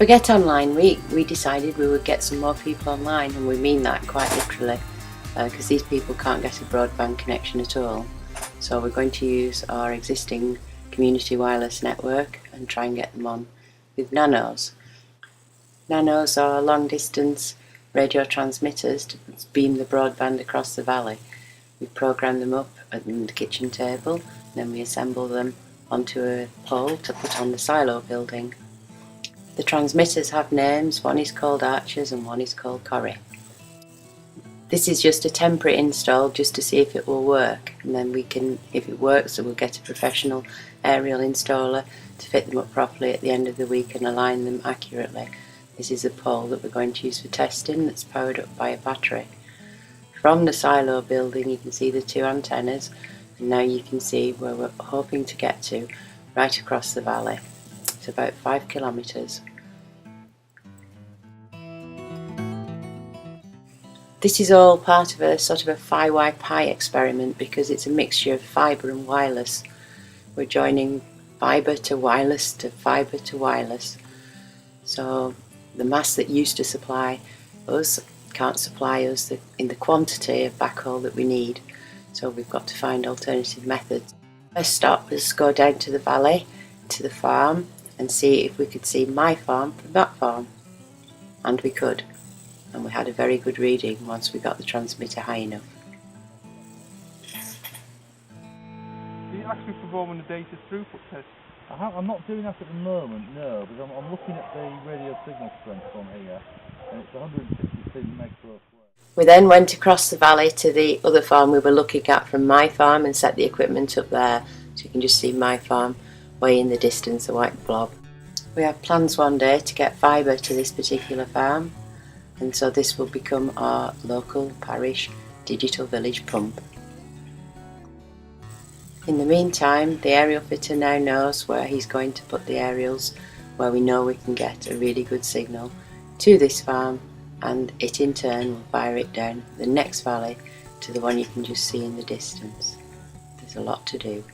For Get Online Week, we decided we would get some more people online, and we mean that quite literally, because these people can't get a broadband connection at all. So we're going to use our existing community wireless network and try and get them on with nanos. Nanos are long distance radio transmitters to beam the broadband across the valley. We program them up at the kitchen table, and then we assemble them onto a pole to put on the silo building. The transmitters have names, one is called Archers and one is called Corrie. This is just a temporary install just to see if it will work, and then we can, if it works, we'll get a professional aerial installer to fit them up properly at the end of the week and align them accurately. This is a pole that we're going to use for testing that's powered up by a battery. From the silo building you can see the two antennas, and now you can see where we're hoping to get to right across the valley. It's about 5 kilometres. This is all part of a sort of a Phi-Wi-Pi experiment because it's a mixture of fibre and wireless. We're joining fibre to wireless to fibre to wireless. So the mast that used to supply us can't supply us in the quantity of backhaul that we need. So we've got to find alternative methods. First stop was go down to the valley, to the farm, and see if we could see my farm from that farm. And we could. And we had a very good reading once we got the transmitter high enough. Are you actually performing the data throughput test? I'm not doing that at the moment, no, because I'm looking at the radio signal strength on here, and it's 162 megahertz. We then went across the valley to the other farm we were looking at from my farm and set the equipment up there, so you can just see my farm way in the distance, a white blob. We have plans one day to get fibre to this particular farm, and so this will become our local parish digital village pump. In the meantime, the aerial fitter now knows where he's going to put the aerials, where we know we can get a really good signal to this farm, and it in turn will fire it down the next valley to the one you can just see in the distance. There's a lot to do.